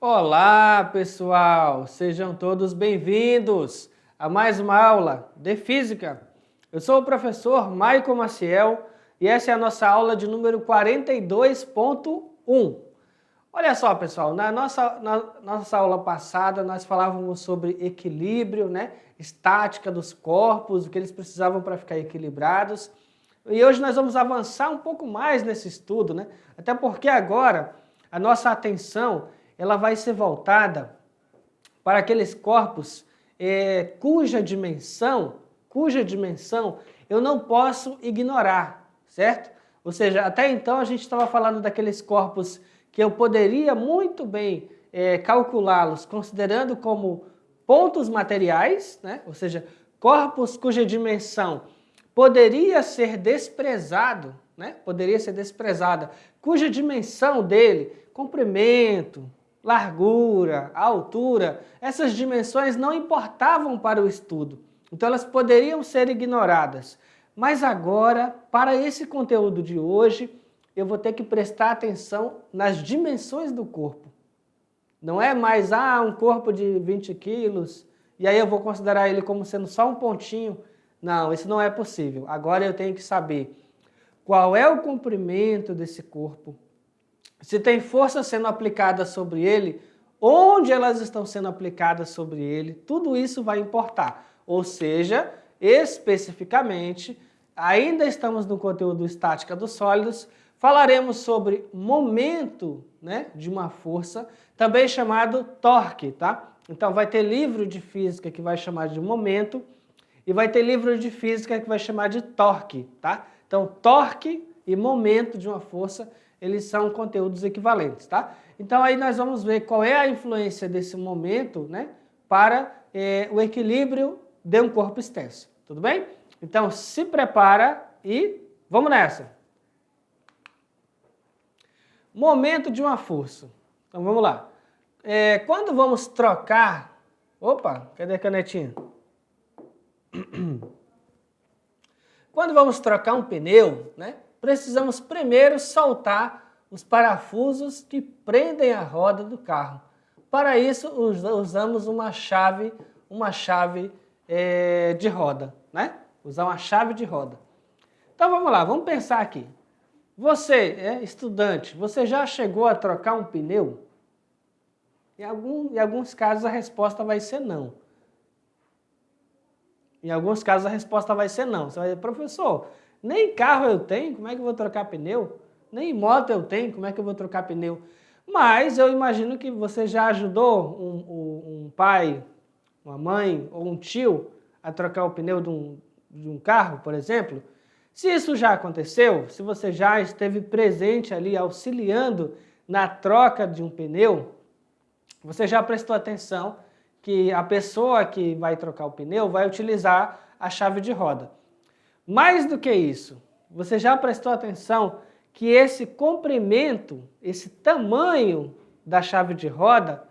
Olá, pessoal! Sejam todos bem-vindos a mais uma aula de Física. Eu sou o professor Maicon Maciel e essa é a nossa aula de número 42.1. Olha só, pessoal, na nossa aula passada nós falávamos sobre equilíbrio, estática dos corpos, o que eles precisavam para ficar equilibrados. E hoje nós vamos avançar um pouco mais nesse estudo, até porque agora a nossa atenção ela vai ser voltada para aqueles corpos cuja dimensão eu não posso ignorar, certo? Ou seja, até então a gente estava falando daqueles corpos que eu poderia muito bem calculá-los considerando como pontos materiais, ou seja, corpos cuja dimensão poderia ser desprezada, cuja dimensão dele, comprimento, largura, altura, essas dimensões não importavam para o estudo. Então elas poderiam ser ignoradas. Mas agora, para esse conteúdo de hoje, eu vou ter que prestar atenção nas dimensões do corpo. Não é mais, um corpo de 20 quilos, e aí eu vou considerar ele como sendo só um pontinho. Não, isso não é possível. Agora eu tenho que saber qual é o comprimento desse corpo, se tem força sendo aplicada sobre ele, onde elas estão sendo aplicadas sobre ele, tudo isso vai importar. Ou seja, especificamente, ainda estamos no conteúdo estática dos sólidos, falaremos sobre momento de uma força, também chamado torque, tá? Então vai ter livro de física que vai chamar de momento e vai ter livro de física que vai chamar de torque, tá? Então torque e momento de uma força, eles são conteúdos equivalentes, tá? Então aí nós vamos ver qual é a influência desse momento, para o equilíbrio de um corpo extenso, tudo bem? Então se prepara e vamos nessa. Momento de uma força. Então vamos lá. Quando vamos trocar... Opa, cadê a canetinha? Quando vamos trocar um pneu, precisamos primeiro soltar os parafusos que prendem a roda do carro. Para isso, usamos uma chave de roda, Usar uma chave de roda. Então vamos lá, vamos pensar aqui. Você, estudante, você já chegou a trocar um pneu? Em alguns casos a resposta vai ser não. Em alguns casos a resposta vai ser não. Você vai dizer, professor, nem carro eu tenho, como é que eu vou trocar pneu? Nem moto eu tenho, como é que eu vou trocar pneu? Mas eu imagino que você já ajudou um pai, uma mãe ou um tio a trocar o pneu de um carro, por exemplo. Se isso já aconteceu, se você já esteve presente ali auxiliando na troca de um pneu, você já prestou atenção que a pessoa que vai trocar o pneu vai utilizar a chave de roda. Mais do que isso, você já prestou atenção que esse comprimento, esse tamanho da chave de roda,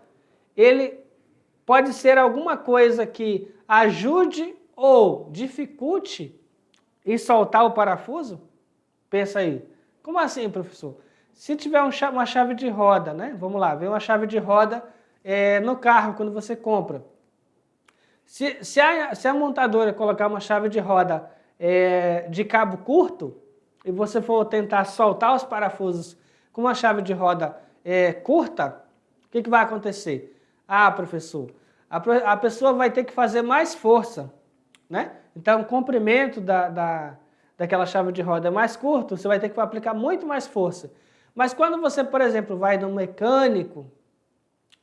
ele pode ser alguma coisa que ajude ou dificulte em soltar o parafuso? Pensa aí. Como assim, professor? Se tiver uma chave de roda, Vamos lá, vem uma chave de roda no carro quando você compra. Se a montadora colocar uma chave de roda de cabo curto e você for tentar soltar os parafusos com uma chave de roda curta, o que vai acontecer? Professor, a pessoa vai ter que fazer mais força, Então o comprimento daquela chave de roda é mais curto, você vai ter que aplicar muito mais força. Mas quando você, por exemplo, vai no mecânico,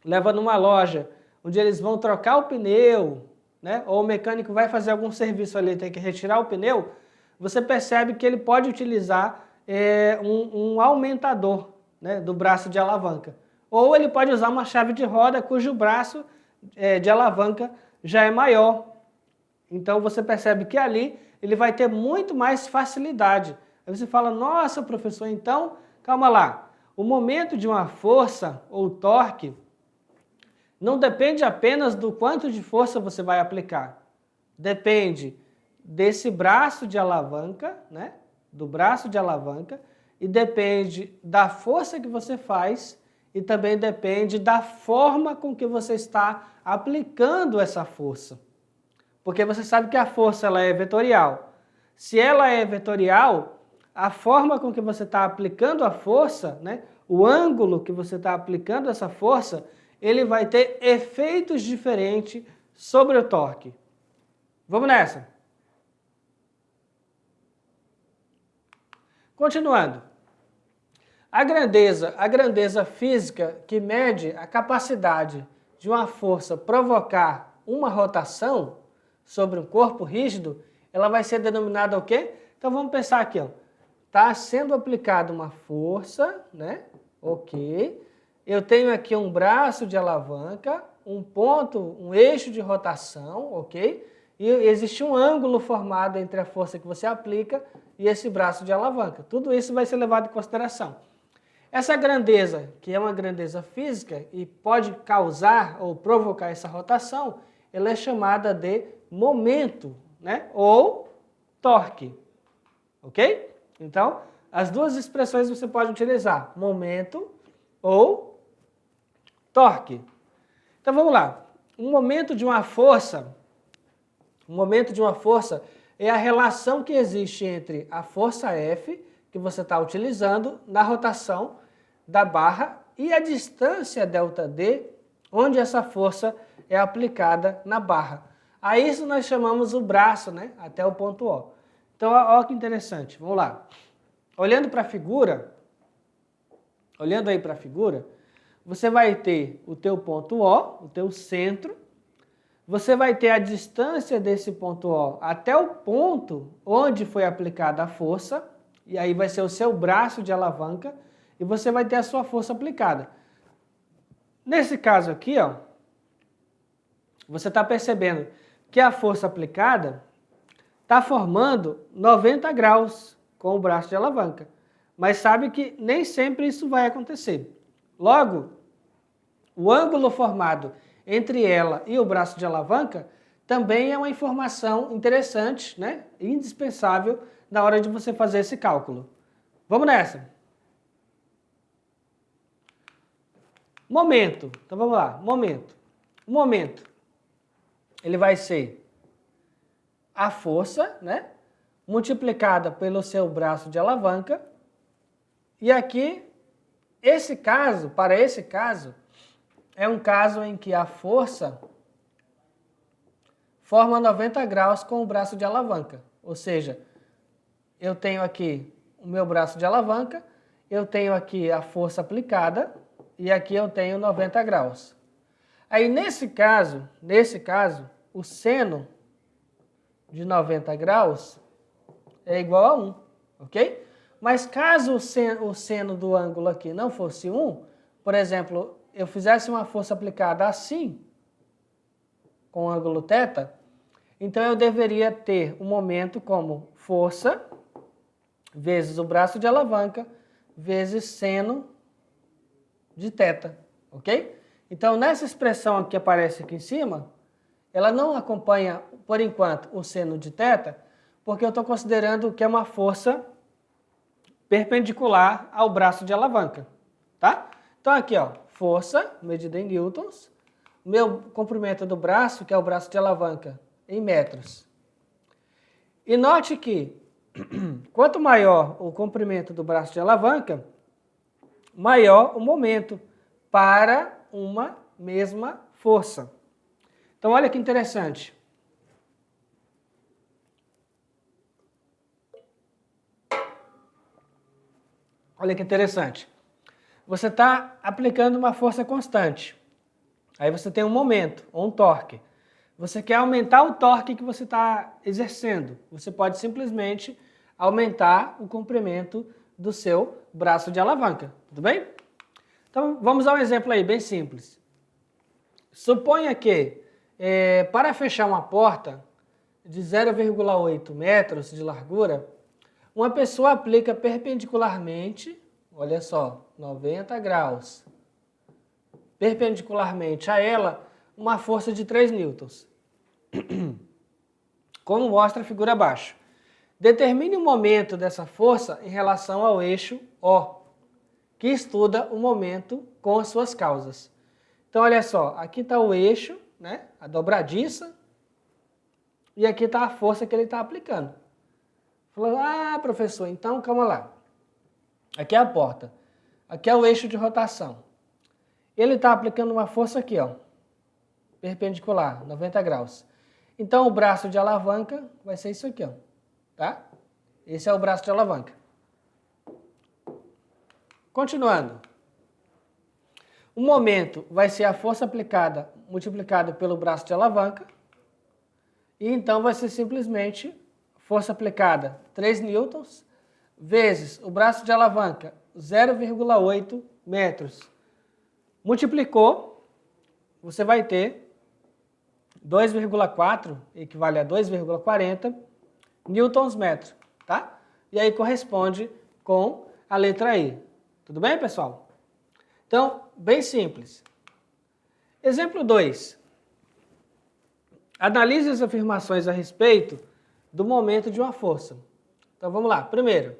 leva numa loja onde eles vão trocar o pneu, ou o mecânico vai fazer algum serviço ali, tem que retirar o pneu, você percebe que ele pode utilizar um aumentador do braço de alavanca. Ou ele pode usar uma chave de roda cujo braço de alavanca já é maior. Então você percebe que ali ele vai ter muito mais facilidade. Aí você fala, nossa professor, então, calma lá. O momento de uma força ou torque não depende apenas do quanto de força você vai aplicar. Depende desse braço de alavanca, do braço de alavanca, e depende da força que você faz e também depende da forma com que você está aplicando essa força. Porque você sabe que a força ela é vetorial. Se ela é vetorial, a forma com que você está aplicando a força, né, o ângulo que você está aplicando essa força, ele vai ter efeitos diferentes sobre o torque. Vamos nessa. Continuando. A grandeza física que mede a capacidade de uma força provocar uma rotação sobre um corpo rígido, ela vai ser denominada o quê? Então vamos pensar aqui, ó. Está sendo aplicada uma força, né? Ok. Eu tenho aqui um braço de alavanca, um ponto, um eixo de rotação, ok? E existe um ângulo formado entre a força que você aplica e esse braço de alavanca. Tudo isso vai ser levado em consideração. Essa grandeza, que é uma grandeza física e pode causar ou provocar essa rotação, ela é chamada de momento, né? Ou torque, ok? Então, as duas expressões você pode utilizar, momento ou torque. Então, vamos lá. Um momento de uma força é a relação que existe entre a força F, que você está utilizando na rotação da barra, e a distância ΔD, onde essa força é aplicada na barra. A isso nós chamamos o braço, né? Até o ponto O. Então, olha que interessante. Vamos lá. Olhando para a figura, você vai ter o teu ponto O, o teu centro. Você vai ter a distância desse ponto O até o ponto onde foi aplicada a força, e aí vai ser o seu braço de alavanca, e você vai ter a sua força aplicada. Nesse caso aqui, ó, você está percebendo que a força aplicada está formando 90 graus com o braço de alavanca. Mas sabe que nem sempre isso vai acontecer. Logo, o ângulo formado entre ela e o braço de alavanca também é uma informação interessante, né? Indispensável na hora de você fazer esse cálculo. Vamos nessa. Momento. Então vamos lá. Momento. O momento, ele vai ser a força, né, multiplicada pelo seu braço de alavanca. E aqui, para esse caso, é um caso em que a força forma 90 graus com o braço de alavanca. Ou seja, eu tenho aqui o meu braço de alavanca, eu tenho aqui a força aplicada e aqui eu tenho 90 graus. Aí nesse caso, o seno de 90 graus é igual a 1, ok? Mas caso o seno do ângulo aqui não fosse 1, por exemplo, eu fizesse uma força aplicada assim, com o ângulo θ, então eu deveria ter o momento como força vezes o braço de alavanca vezes seno de θ, ok? Então nessa expressão que aparece aqui em cima, ela não acompanha, por enquanto, o seno de θ, porque eu estou considerando que é uma força perpendicular ao braço de alavanca, tá? Então aqui, ó, força medida em newtons, meu comprimento do braço, que é o braço de alavanca, em metros. E note que quanto maior o comprimento do braço de alavanca, maior o momento para uma mesma força. Então olha que interessante. Olha que interessante. Você está aplicando uma força constante. Aí você tem um momento, ou um torque. Você quer aumentar o torque que você está exercendo. Você pode simplesmente aumentar o comprimento do seu braço de alavanca. Tudo bem? Então vamos a um exemplo aí, bem simples. Suponha que para fechar uma porta de 0,8 metros de largura, uma pessoa aplica perpendicularmente, olha só, 90 graus, perpendicularmente a ela, uma força de 3 newtons. Como mostra a figura abaixo. Determine o momento dessa força em relação ao eixo O. que estuda o momento com as suas causas. Então, olha só, aqui está o eixo, né, a dobradiça, e aqui está a força que ele está aplicando. Falou, ah, professor, então calma lá. Aqui é a porta, aqui é o eixo de rotação. Ele está aplicando uma força aqui, ó, perpendicular, 90 graus. Então, o braço de alavanca vai ser isso aqui, ó, tá? Esse é o braço de alavanca. Continuando. O momento vai ser a força aplicada multiplicada pelo braço de alavanca. E então vai ser simplesmente força aplicada 3 newtons vezes o braço de alavanca 0,8 metros. Multiplicou, você vai ter 2,4, equivale a 2,40 newtons metro, tá? E aí corresponde com a letra E. Tudo bem, pessoal? Então, bem simples. Exemplo 2. Analise as afirmações a respeito do momento de uma força. Então, vamos lá. Primeiro,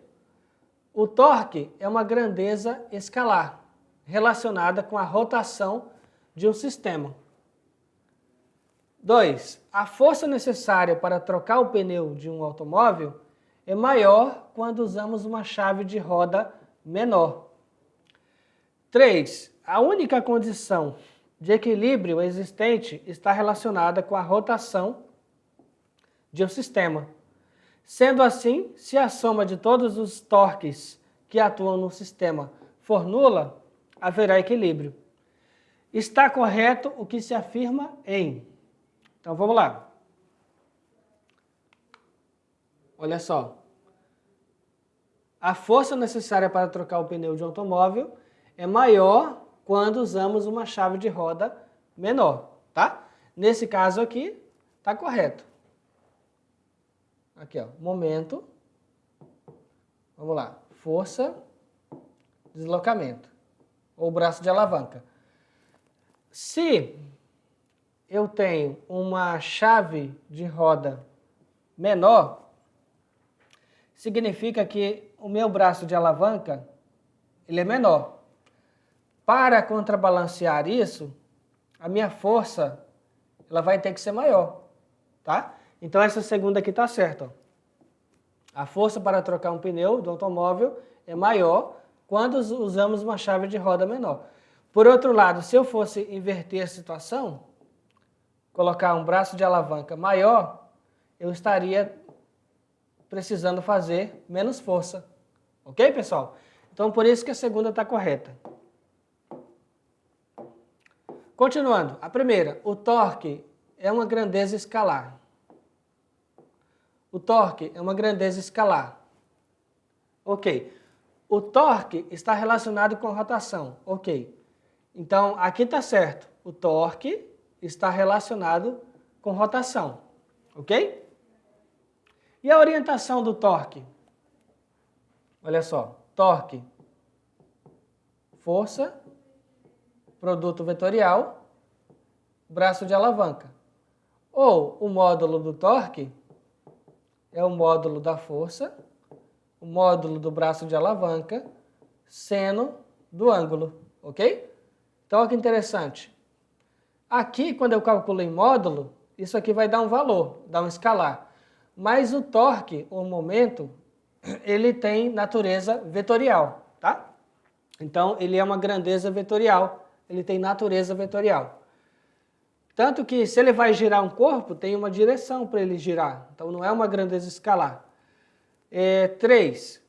o torque é uma grandeza escalar, relacionada com a rotação de um sistema. 2. A força necessária para trocar o pneu de um automóvel é maior quando usamos uma chave de roda menor. 3. A única condição de equilíbrio existente está relacionada com a rotação de um sistema. Sendo assim, se a soma de todos os torques que atuam no sistema for nula, haverá equilíbrio. Está correto o que se afirma em... Então, vamos lá. Olha só. A força necessária para trocar o pneu de um automóvel é maior quando usamos uma chave de roda menor, tá? Nesse caso aqui, tá correto. Aqui, ó, momento. Vamos lá. Força, deslocamento. Ou braço de alavanca. Se eu tenho uma chave de roda menor, significa que o meu braço de alavanca ele é menor. Para contrabalancear isso, a minha força ela vai ter que ser maior, tá? Então essa segunda aqui está certa. A força para trocar um pneu do automóvel é maior quando usamos uma chave de roda menor. Por outro lado, se eu fosse inverter a situação, colocar um braço de alavanca maior, eu estaria precisando fazer menos força. Ok, pessoal? Então, por isso que a segunda está correta. Continuando. A primeira, o torque é uma grandeza escalar. O torque é uma grandeza escalar. Ok. O torque está relacionado com a rotação. Ok. Então, aqui está certo. O torque está relacionado com rotação. Ok? E a orientação do torque? Olha só. Torque, força, produto vetorial, braço de alavanca. Ou o módulo do torque é o módulo da força, o módulo do braço de alavanca, seno do ângulo, ok? Então, olha que interessante. Aqui, quando eu calculo em módulo, isso aqui vai dar um valor, dar um escalar. Mas o torque, o momento, ele tem natureza vetorial, tá? Então, ele é uma grandeza vetorial, ele tem natureza vetorial. Tanto que, se ele vai girar um corpo, tem uma direção para ele girar. Então, não é uma grandeza escalar. 3.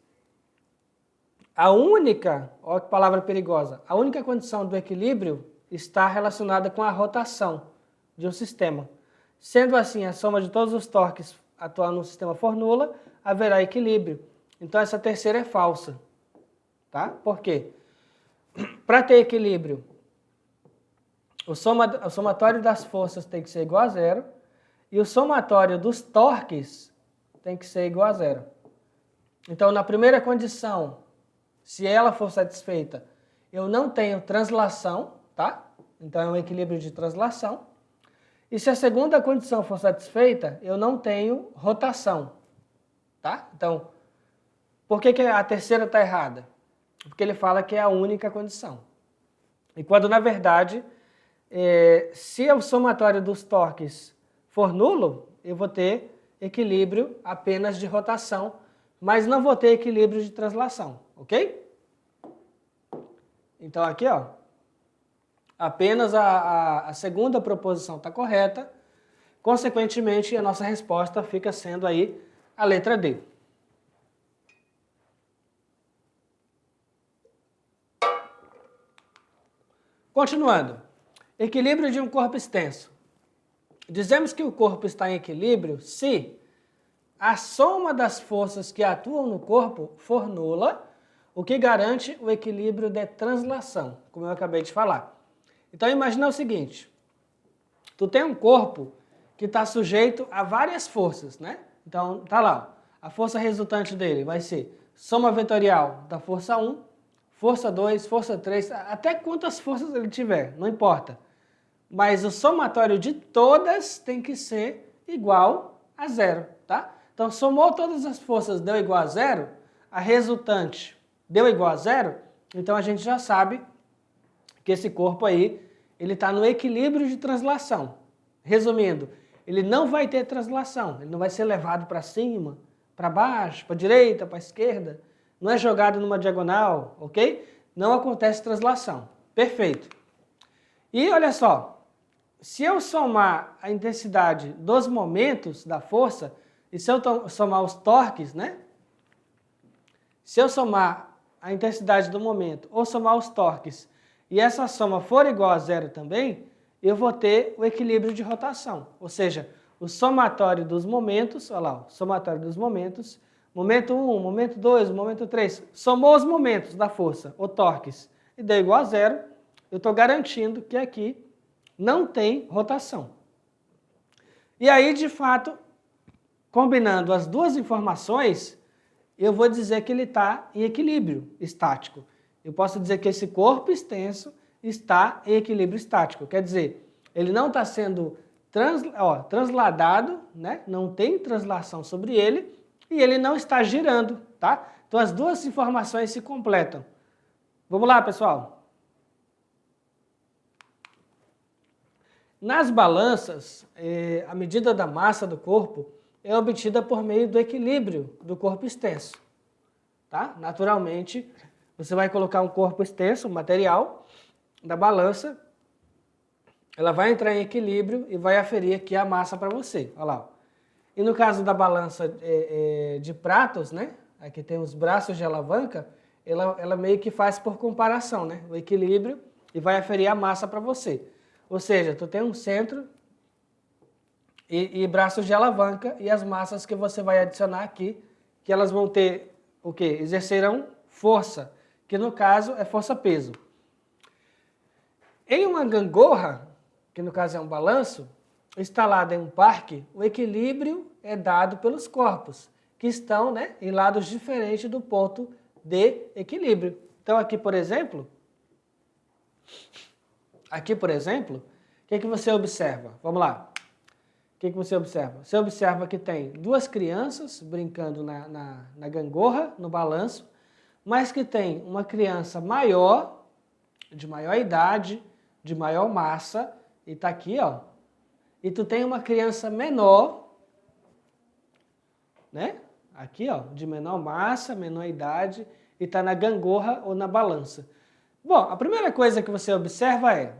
A única, olha que palavra perigosa, a única condição do equilíbrio está relacionada com a rotação de um sistema. Sendo assim, a soma de todos os torques atuando no sistema for nula, haverá equilíbrio. Então, essa terceira é falsa. Tá? Por quê? Para ter equilíbrio, o somatório das forças tem que ser igual a zero e o somatório dos torques tem que ser igual a zero. Então, na primeira condição, se ela for satisfeita, eu não tenho translação, tá? Então, é um equilíbrio de translação. E se a segunda condição for satisfeita, eu não tenho rotação, tá? Então, por que a terceira está errada? porque ele fala que é a única condição. E quando, na verdade, se o somatório dos torques for nulo, eu vou ter equilíbrio apenas de rotação, mas não vou ter equilíbrio de translação, ok? Então aqui, ó, apenas a segunda proposição está correta, consequentemente a nossa resposta fica sendo aí a letra D. Continuando, equilíbrio de um corpo extenso. Dizemos que o corpo está em equilíbrio se a soma das forças que atuam no corpo for nula, o que garante o equilíbrio de translação, como eu acabei de falar. Então imagina o seguinte, tu tem um corpo que está sujeito a várias forças, né? Então tá lá, a força resultante dele vai ser soma vetorial da força 1, força 2, força 3, até quantas forças ele tiver, não importa. Mas o somatório de todas tem que ser igual a zero, tá? Então, somou todas as forças, deu igual a zero, a resultante deu igual a zero, então a gente já sabe que esse corpo aí, ele está no equilíbrio de translação. Resumindo, ele não vai ter translação, ele não vai ser levado para cima, para baixo, para a direita, para a esquerda, não é jogado numa diagonal, ok? Não acontece translação. Perfeito. E olha só, se eu somar a intensidade dos momentos da força, e se eu somar os torques, né? Se eu somar a intensidade do momento ou somar os torques, e essa soma for igual a zero também, eu vou ter o equilíbrio de rotação. Ou seja, o somatório dos momentos, olha lá, o somatório dos momentos, momento 1, momento 2, momento 3, somou os momentos da força, ou torques, e deu igual a zero, eu estou garantindo que aqui não tem rotação. E aí, de fato, combinando as duas informações, eu vou dizer que ele está em equilíbrio estático. Eu posso dizer que esse corpo extenso está em equilíbrio estático. Quer dizer, ele não está sendo transladado, né? Não tem translação sobre ele, e ele não está girando, tá? Então as duas informações se completam. Vamos lá, pessoal? Nas balanças, a medida da massa do corpo é obtida por meio do equilíbrio do corpo extenso. Tá? Naturalmente, você vai colocar um corpo extenso, um material, da balança, ela vai entrar em equilíbrio e vai aferir aqui a massa para você. Olha lá. E no caso da balança de pratos, né? Aqui tem os braços de alavanca, ela meio que faz por comparação, né? O equilíbrio e vai aferir a massa para você. Ou seja, tu tem um centro e braços de alavanca e as massas que você vai adicionar aqui, que elas vão ter o quê? Exercerão força, que no caso é força-peso. Em uma gangorra, que no caso é um balanço, instalado em um parque, o equilíbrio é dado pelos corpos, que estão, né, em lados diferentes do ponto de equilíbrio. Então aqui, por exemplo, o que você observa? Vamos lá. O que você observa? Você observa que tem duas crianças brincando na gangorra, no balanço, mas que tem uma criança maior, de maior idade, de maior massa, e está aqui, ó. E tu tem uma criança menor, né? Aqui, ó, de menor massa, menor idade, e está na gangorra ou na balança. Bom, a primeira coisa que você observa é,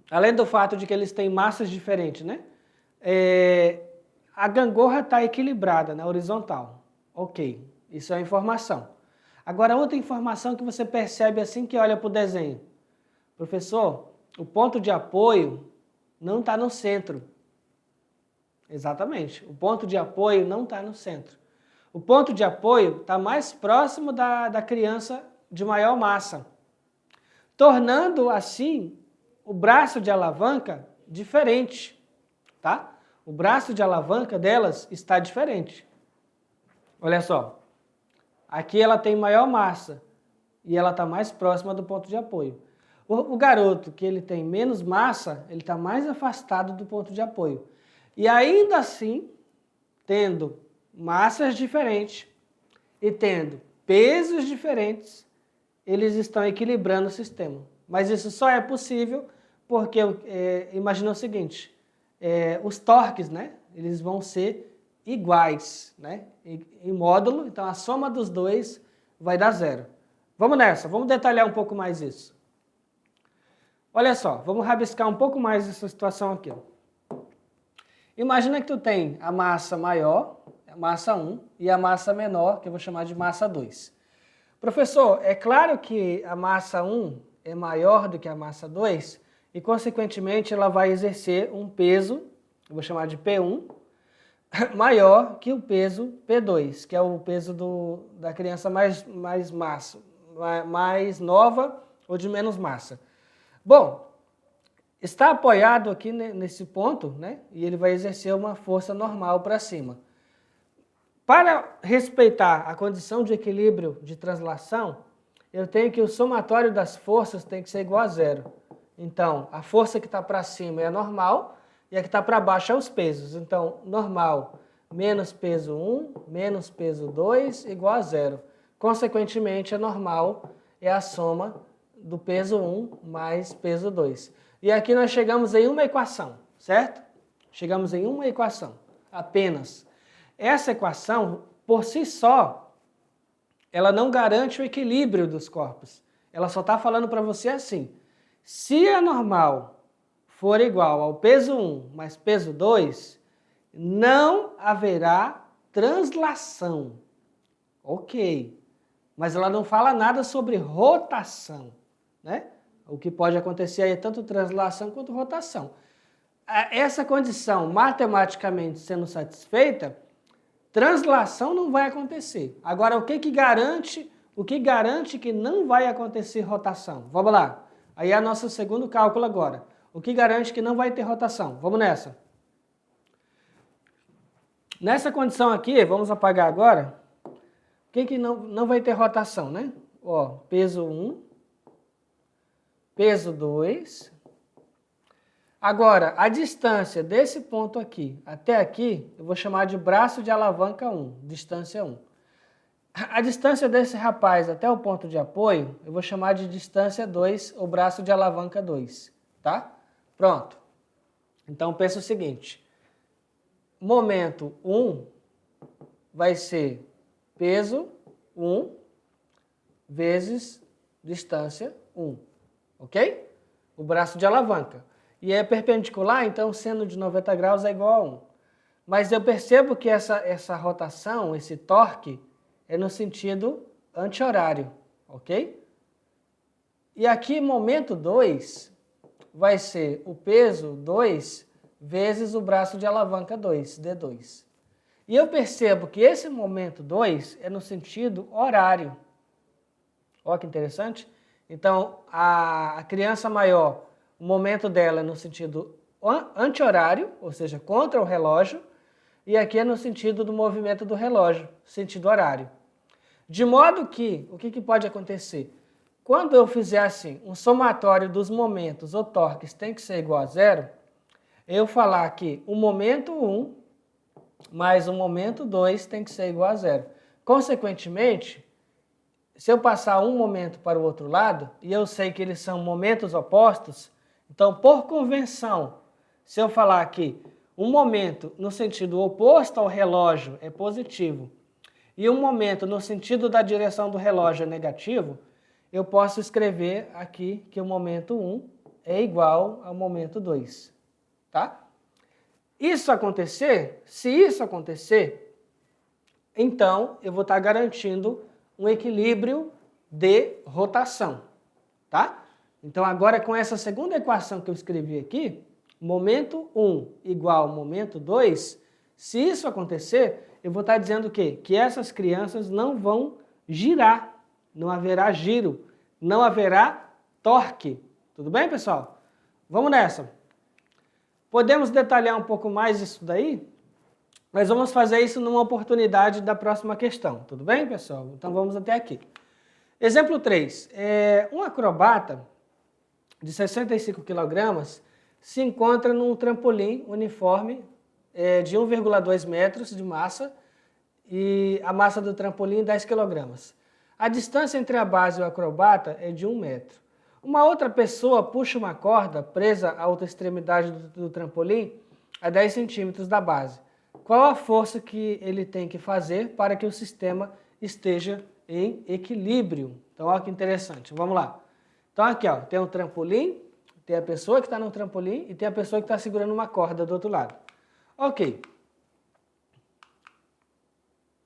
além do fato de que eles têm massas diferentes, né? A gangorra está equilibrada na horizontal. Ok, isso é a informação. Agora, outra informação que você percebe assim que olha para o desenho. Professor, o ponto de apoio não está no centro. Exatamente, o ponto de apoio não está no centro. O ponto de apoio está mais próximo da criança de maior massa, tornando assim o braço de alavanca diferente, tá? O braço de alavanca delas está diferente. Olha só, aqui ela tem maior massa e ela está mais próxima do ponto de apoio. O garoto que ele tem menos massa, ele está mais afastado do ponto de apoio. E ainda assim, tendo massas diferentes e tendo pesos diferentes, eles estão equilibrando o sistema. Mas isso só é possível porque, imagina o seguinte, os torques, né, eles vão ser iguais, né, em módulo, então a soma dos dois vai dar zero. Vamos nessa, vamos detalhar um pouco mais isso. Olha só, vamos rabiscar um pouco mais essa situação aqui. Imagina que tu tem a massa maior, a massa 1, e a massa menor, que eu vou chamar de massa 2. Professor, é claro que a massa 1 é maior do que a massa 2 e, consequentemente, ela vai exercer um peso, eu vou chamar de P1, maior que o peso P2, que é o peso da criança mais nova ou de menos massa. Bom, está apoiado aqui nesse ponto, né? E ele vai exercer uma força normal para cima. Para respeitar a condição de equilíbrio de translação, eu tenho que o somatório das forças tem que ser igual a zero. Então, a força que está para cima é a normal e a que está para baixo é os pesos. Então, normal menos peso 1 menos peso 2 igual a zero. Consequentemente, a normal é a soma do peso 1 mais peso 2. E aqui nós chegamos em uma equação, certo? Chegamos em uma equação, apenas. Essa equação, por si só, ela não garante o equilíbrio dos corpos. Ela só está falando para você assim, se a normal for igual ao peso 1 mais peso 2, não haverá translação. Ok, mas ela não fala nada sobre rotação, né? O que pode acontecer aí é tanto translação quanto rotação. Essa condição matematicamente sendo satisfeita, translação não vai acontecer. Agora, o que garante que não vai acontecer rotação? Vamos lá. Aí é o nosso segundo cálculo agora. O que garante que não vai ter rotação? Vamos nessa. Nessa condição aqui, vamos apagar agora. O que não vai ter rotação, né? Ó, peso 1, peso 2. Agora, a distância desse ponto aqui até aqui, eu vou chamar de braço de alavanca 1, distância 1. A distância desse rapaz até o ponto de apoio, eu vou chamar de distância 2, ou braço de alavanca 2, tá? Pronto. Então, pensa o seguinte, momento 1 vai ser peso 1 vezes distância 1, ok? O braço de alavanca. E é perpendicular, então seno de 90 graus é igual a 1. Mas eu percebo que essa rotação, esse torque, é no sentido anti-horário, ok? E aqui, momento 2, vai ser o peso 2 vezes o braço de alavanca 2, D2. E eu percebo que esse momento 2 é no sentido horário. Olha que interessante. Então, a criança maior, o momento dela é no sentido anti-horário, ou seja, contra o relógio, e aqui é no sentido do movimento do relógio, sentido horário. De modo que, o que pode acontecer? Quando eu fizer assim, um somatório dos momentos ou torques tem que ser igual a zero, eu falar que o momento 1 mais o momento 2 tem que ser igual a zero. Consequentemente, se eu passar um momento para o outro lado, e eu sei que eles são momentos opostos, então, por convenção, se eu falar que um momento no sentido oposto ao relógio é positivo e um momento no sentido da direção do relógio é negativo, eu posso escrever aqui que o momento 1 é igual ao momento 2, tá? Se isso acontecer, então eu vou estar garantindo um equilíbrio de rotação, tá? Então agora com essa segunda equação que eu escrevi aqui, momento 1 igual ao momento 2, se isso acontecer, eu vou estar dizendo o quê? Que essas crianças não vão girar, não haverá giro, não haverá torque. Tudo bem, pessoal? Vamos nessa. Podemos detalhar um pouco mais isso daí? Mas vamos fazer isso numa oportunidade da próxima questão. Tudo bem, pessoal? Então vamos até aqui. Exemplo 3. Um acrobata de 65 kg se encontra num trampolim uniforme de 1,2 metros de massa e a massa do trampolim 10 kg. A distância entre a base e o acrobata é de 1 metro. Uma outra pessoa puxa uma corda presa à outra extremidade do trampolim a 10 centímetros da base. Qual a força que ele tem que fazer para que o sistema esteja em equilíbrio? Então, olha que interessante. Vamos lá. Então, aqui, ó, tem um trampolim, tem a pessoa que está no trampolim e tem a pessoa que está segurando uma corda do outro lado. Ok.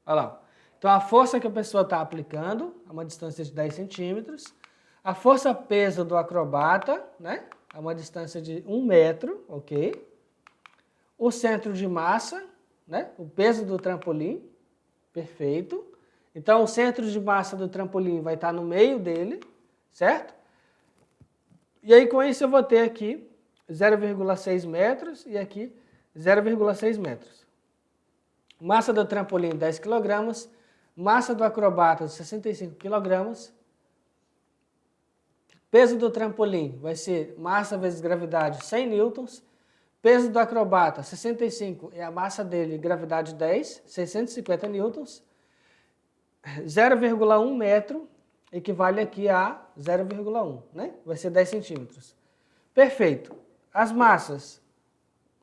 Olha lá. Então, a força que a pessoa está aplicando a uma distância de 10 centímetros. A força-peso do acrobata, né? A uma distância de 1 metro, ok. O centro de massa, né? O peso do trampolim, perfeito. Então, o centro de massa do trampolim vai estar no meio dele, certo? E aí, com isso, eu vou ter aqui 0,6 metros e aqui 0,6 metros. Massa do trampolim, 10 kg. Massa do acrobata, 65 kg. Peso do trampolim vai ser massa vezes gravidade, 100 newtons. Peso do acrobata, 65, é a massa dele, gravidade 10, 650 newtons. 0,1 metro equivale aqui a 0,1, né? Vai ser 10 centímetros. Perfeito. As massas,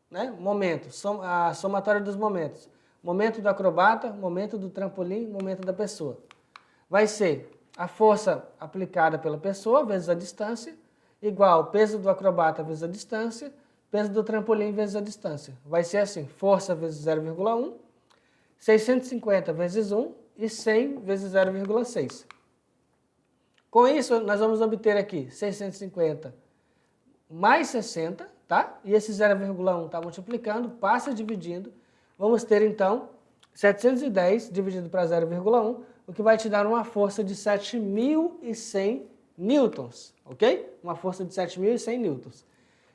né? Momento, a somatória dos momentos. Momento do acrobata, momento do trampolim, momento da pessoa. Vai ser a força aplicada pela pessoa vezes a distância, igual peso do acrobata vezes a distância, peso do trampolim vezes a distância. Vai ser assim, força vezes 0,1, 650 vezes 1 e 100 vezes 0,6. Com isso, nós vamos obter aqui 650 mais 60, tá? E esse 0,1 está multiplicando, passa dividindo. Vamos ter, então, 710 dividido para 0,1, o que vai te dar uma força de 7.100 newtons, ok? Uma força de 7.100 newtons.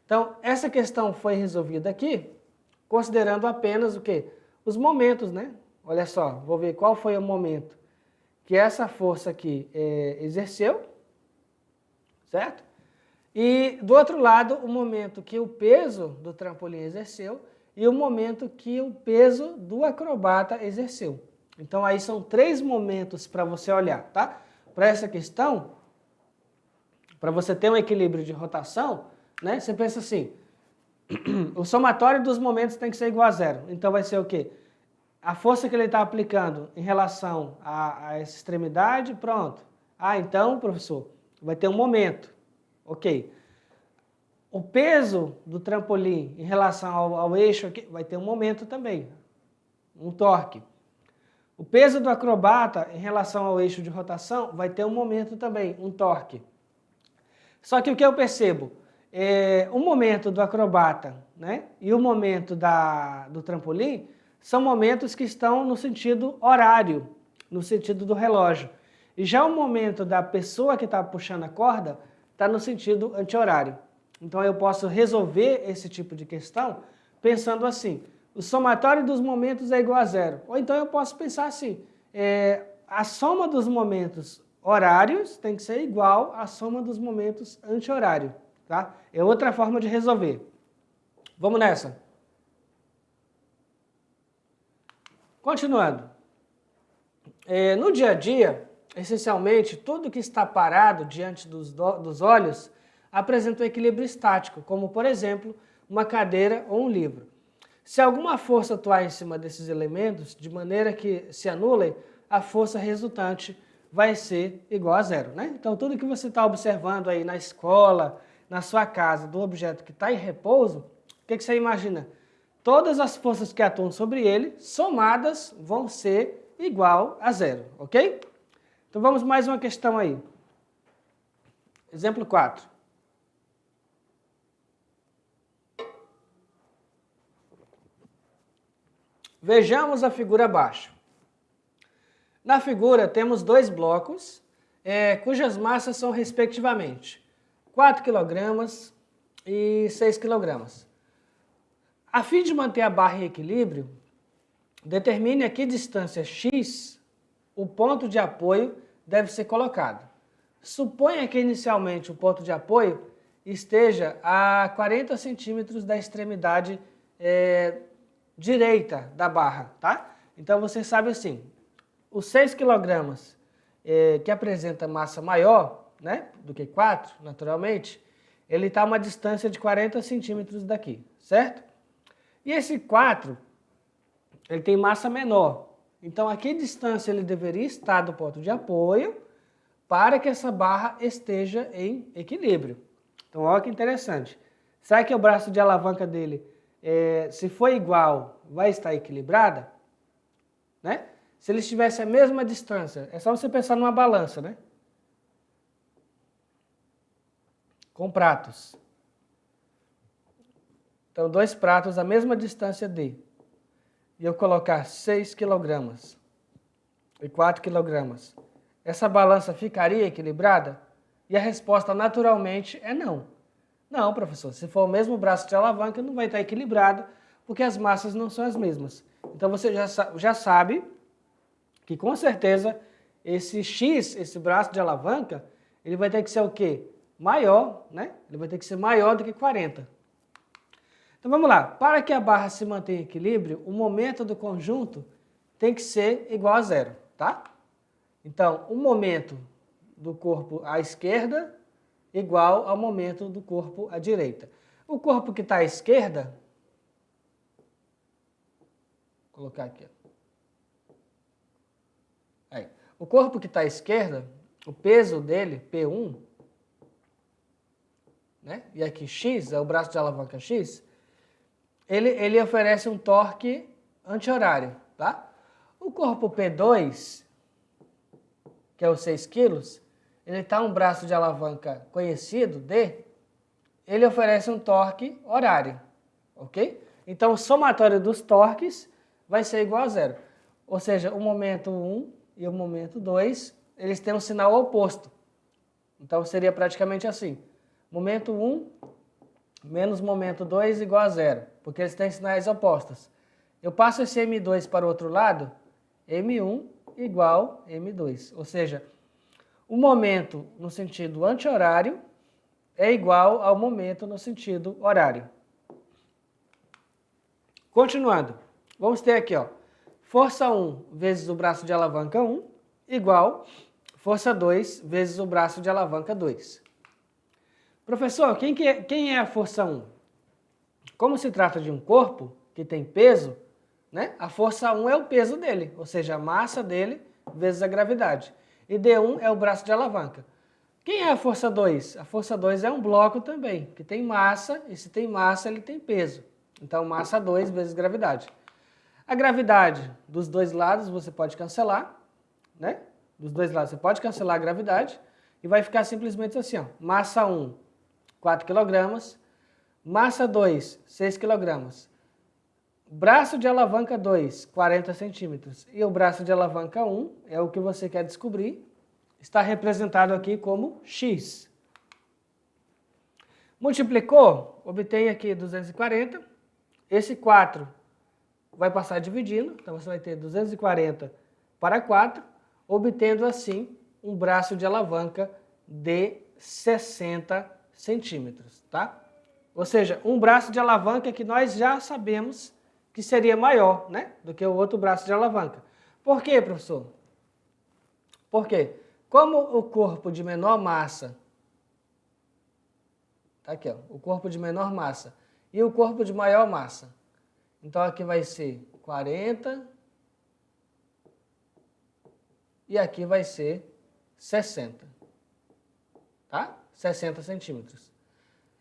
Então, essa questão foi resolvida aqui, considerando apenas o quê? Os momentos, né? Olha só, vou ver qual foi o momento que essa força aqui exerceu, certo? E, do outro lado, o momento que o peso do trampolim exerceu e o momento que o peso do acrobata exerceu. Então, aí são 3 momentos para você olhar, tá? Para essa questão, para você ter um equilíbrio de rotação, né? Você pensa assim, o somatório dos momentos tem que ser igual a 0. Então, vai ser o quê? A força que ele está aplicando em relação a essa extremidade, pronto. Ah, então, professor, vai ter um momento. Ok. O peso do trampolim em relação ao eixo aqui, vai ter um momento também, um torque. O peso do acrobata em relação ao eixo de rotação vai ter um momento também, um torque. Só que o que eu percebo? O momento do acrobata, né, e o momento do trampolim são momentos que estão no sentido horário, no sentido do relógio. E já o momento da pessoa que está puxando a corda está no sentido anti-horário. Então eu posso resolver esse tipo de questão pensando assim, o somatório dos momentos é igual a 0. Ou então eu posso pensar assim, a soma dos momentos horários tem que ser igual à soma dos momentos anti-horário. Tá? É outra forma de resolver. Vamos nessa. Continuando. No dia a dia, essencialmente, tudo que está parado diante dos olhos apresenta um equilíbrio estático, como, por exemplo, uma cadeira ou um livro. Se alguma força atuar em cima desses elementos, de maneira que se anulem, a força resultante vai ser igual a 0. Né? Então, tudo que você está observando aí na escola, na sua casa, do objeto que está em repouso, o que você imagina? Todas as forças que atuam sobre ele, somadas, vão ser igual a 0, ok? Então, vamos mais uma questão aí. Exemplo 4. Vejamos a figura abaixo. Na figura temos 2 blocos, cujas massas são respectivamente 4 kg e 6 kg. A fim de manter a barra em equilíbrio, determine a que distância x o ponto de apoio deve ser colocado. Suponha que inicialmente o ponto de apoio esteja a 40 centímetros da extremidade direita da barra, tá? Então você sabe assim, os 6 kg que apresenta massa maior, né, do que 4, naturalmente, ele está a uma distância de 40 centímetros daqui, certo? E esse 4, ele tem massa menor. Então, a que distância ele deveria estar do ponto de apoio para que essa barra esteja em equilíbrio? Então, olha que interessante. Será que o braço de alavanca dele, se for igual, vai estar equilibrada? Né? Se eles tivessem a mesma distância, é só você pensar numa balança, né? Com pratos. Então, 2 pratos a mesma distância de. E eu colocar 6 kg e 4 kg. Essa balança ficaria equilibrada? E a resposta naturalmente é não. Não, professor, se for o mesmo braço de alavanca, não vai estar equilibrado, porque as massas não são as mesmas. Então você já sabe que com certeza esse X, esse braço de alavanca, ele vai ter que ser o quê? Maior, né? Ele vai ter que ser maior do que 40. Então vamos lá, para que a barra se mantenha em equilíbrio, o momento do conjunto tem que ser igual a 0, tá? Então, o momento do corpo à esquerda igual ao momento do corpo à direita. O corpo que está à esquerda, vou colocar aqui. Aí. O corpo que está à esquerda, o peso dele, P1, né? E aqui X, é o braço de alavanca X, ele oferece um torque anti-horário, tá? O corpo P2, que é os 6 quilos, ele está um braço de alavanca conhecido, D, ele oferece um torque horário, ok? Então, o somatório dos torques vai ser igual a 0. Ou seja, o momento 1 e o momento 2, eles têm um sinal oposto. Então, seria praticamente assim. Momento 1 menos momento 2 igual a 0, porque eles têm sinais opostos. Eu passo esse M2 para o outro lado, M1 igual M2. Ou seja, o momento no sentido anti-horário é igual ao momento no sentido horário. Continuando, vamos ter aqui, ó, força 1 vezes o braço de alavanca 1 igual força 2 vezes o braço de alavanca 2. Professor, quem é a força 1? Como se trata de um corpo que tem peso, né? A força 1 é o peso dele, ou seja, a massa dele vezes a gravidade. E D1 é o braço de alavanca. Quem é a força 2? A força 2 é um bloco também, que tem massa, e se tem massa, ele tem peso. Então, massa 2 vezes gravidade. A gravidade dos dois lados você pode cancelar, né? Dos dois lados você pode cancelar a gravidade, e vai ficar simplesmente assim, ó, massa 1, 4 kg, massa 2, 6 kg. Braço de alavanca 2, 40 centímetros. E o braço de alavanca 1, é o que você quer descobrir, está representado aqui como X. Multiplicou, obtém aqui 240. Esse 4 vai passar dividindo, então você vai ter 240 para 4, obtendo assim um braço de alavanca de 60 centímetros, tá? Ou seja, um braço de alavanca que nós já sabemos que seria maior, né, do que o outro braço de alavanca. Por quê, professor? Por quê? Como o corpo de menor massa, tá aqui, ó, o corpo de menor massa e o corpo de maior massa, então aqui vai ser 40 e aqui vai ser 60, tá? 60 centímetros.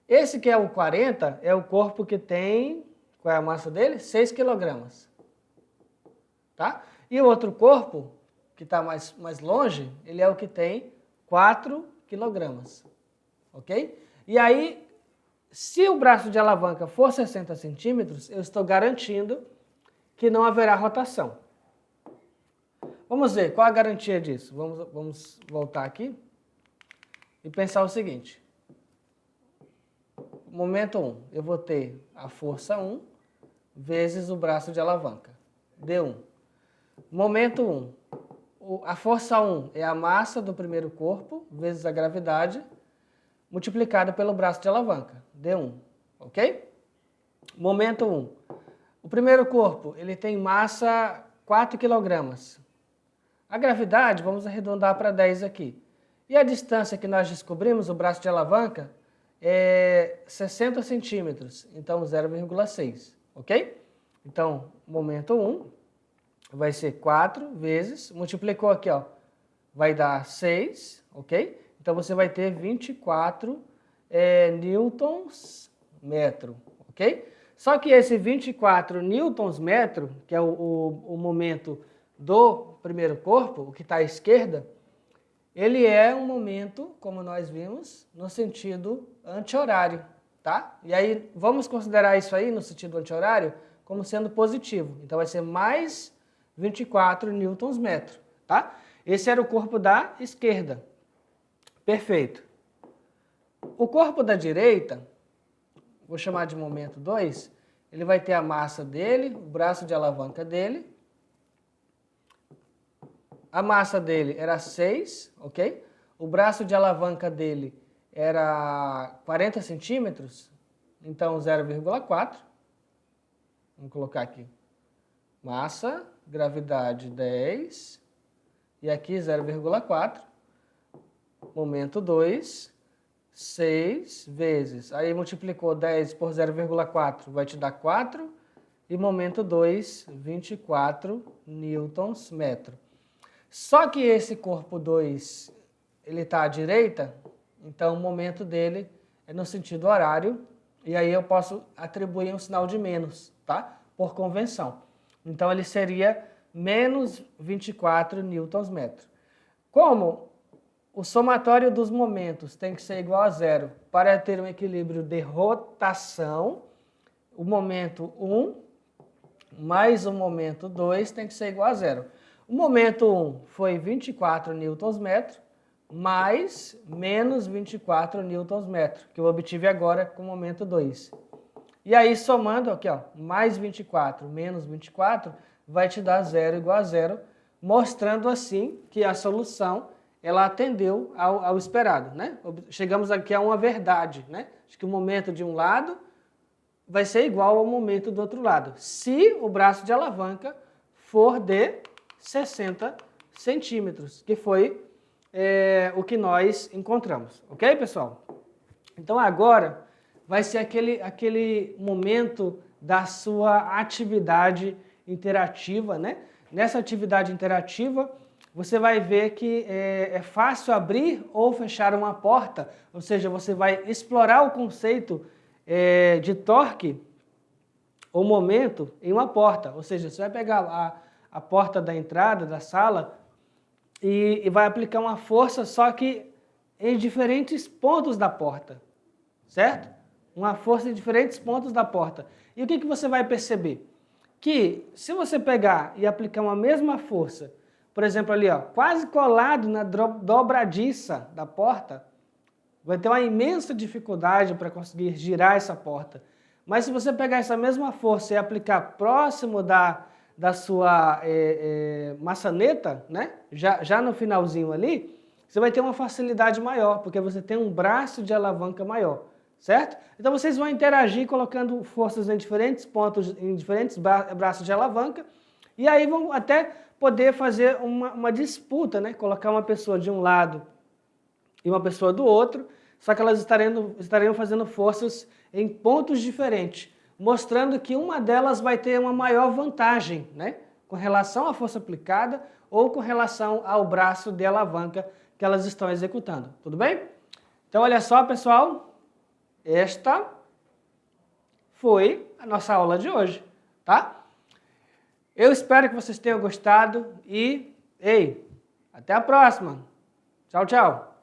Esse que é o 40 é o corpo que tem, qual é a massa dele? 6 kg, tá? E o outro corpo, que está mais longe, ele é o que tem 4 kg, ok? E aí, se o braço de alavanca for 60 centímetros, eu estou garantindo que não haverá rotação. Vamos ver, qual a garantia disso? Vamos voltar aqui e pensar o seguinte. Momento 1, eu vou ter a força 1 vezes o braço de alavanca, D1. Momento 1, a força 1 é a massa do primeiro corpo vezes a gravidade multiplicada pelo braço de alavanca, D1, ok? Momento 1, o primeiro corpo ele tem massa 4 kg. A gravidade, vamos arredondar para 10 aqui. E a distância que nós descobrimos, o braço de alavanca, é 60 centímetros, então 0,6, ok? Então, momento 1 vai ser 4 vezes, multiplicou aqui, ó, vai dar 6, ok? Então, você vai ter 24 newtons metro, ok? Só que esse 24 newtons metro, que é o momento do primeiro corpo, o que está à esquerda, ele é um momento, como nós vimos, no sentido anti-horário, tá? E aí, vamos considerar isso aí, no sentido anti-horário, como sendo positivo. Então, vai ser mais 24 newtons metro, tá? Esse era o corpo da esquerda. Perfeito. O corpo da direita, vou chamar de momento 2, ele vai ter a massa dele, o braço de alavanca dele. A massa dele era 6, ok? O braço de alavanca dele era 40 centímetros, então 0,4. Vamos colocar aqui. Massa, gravidade 10, e aqui 0,4. Momento 2, 6 vezes. Aí multiplicou 10 por 0,4, vai te dar 4. E momento 2, 24 newtons metro. Só que esse corpo 2, ele está à direita, então o momento dele é no sentido horário, e aí eu posso atribuir um sinal de menos, tá? Por convenção. Então ele seria menos 24 newtons metro. Como o somatório dos momentos tem que ser igual a zero para ter um equilíbrio de rotação, o momento 1 mais o momento 2 tem que ser igual a zero. O momento 1 foi 24 newtons metro, mais menos 24 newtons metro, que eu obtive agora com o momento 2. E aí, somando aqui, ó, mais 24 menos 24, vai te dar zero igual a zero, mostrando assim que a solução ela atendeu ao esperado, né? Chegamos aqui a uma verdade, né? Acho que o momento de um lado vai ser igual ao momento do outro lado, se o braço de alavanca for de 60 centímetros, que foi o que nós encontramos. Ok, pessoal? Então agora vai ser aquele momento da sua atividade interativa, né? Nessa atividade interativa, você vai ver que é fácil abrir ou fechar uma porta, ou seja, você vai explorar o conceito de torque ou momento em uma porta, ou seja, você vai pegar a porta da entrada da sala e vai aplicar uma força, só que em diferentes pontos da porta, certo? Uma força em diferentes pontos da porta. E o que você vai perceber? Que se você pegar e aplicar uma mesma força, por exemplo ali, ó, quase colado na dobradiça da porta, vai ter uma imensa dificuldade para conseguir girar essa porta. Mas se você pegar essa mesma força e aplicar próximo da sua maçaneta, né? já no finalzinho ali, você vai ter uma facilidade maior, porque você tem um braço de alavanca maior, certo? Então vocês vão interagir colocando forças em diferentes pontos, em diferentes braços de alavanca, e aí vão até poder fazer uma disputa, né? Colocar uma pessoa de um lado e uma pessoa do outro, só que elas estariam fazendo forças em pontos diferentes, mostrando que uma delas vai ter uma maior vantagem, né? Com relação à força aplicada ou com relação ao braço de alavanca que elas estão executando. Tudo bem? Então, olha só, pessoal, esta foi a nossa aula de hoje, tá? Eu espero que vocês tenham gostado e, até a próxima. Tchau, tchau.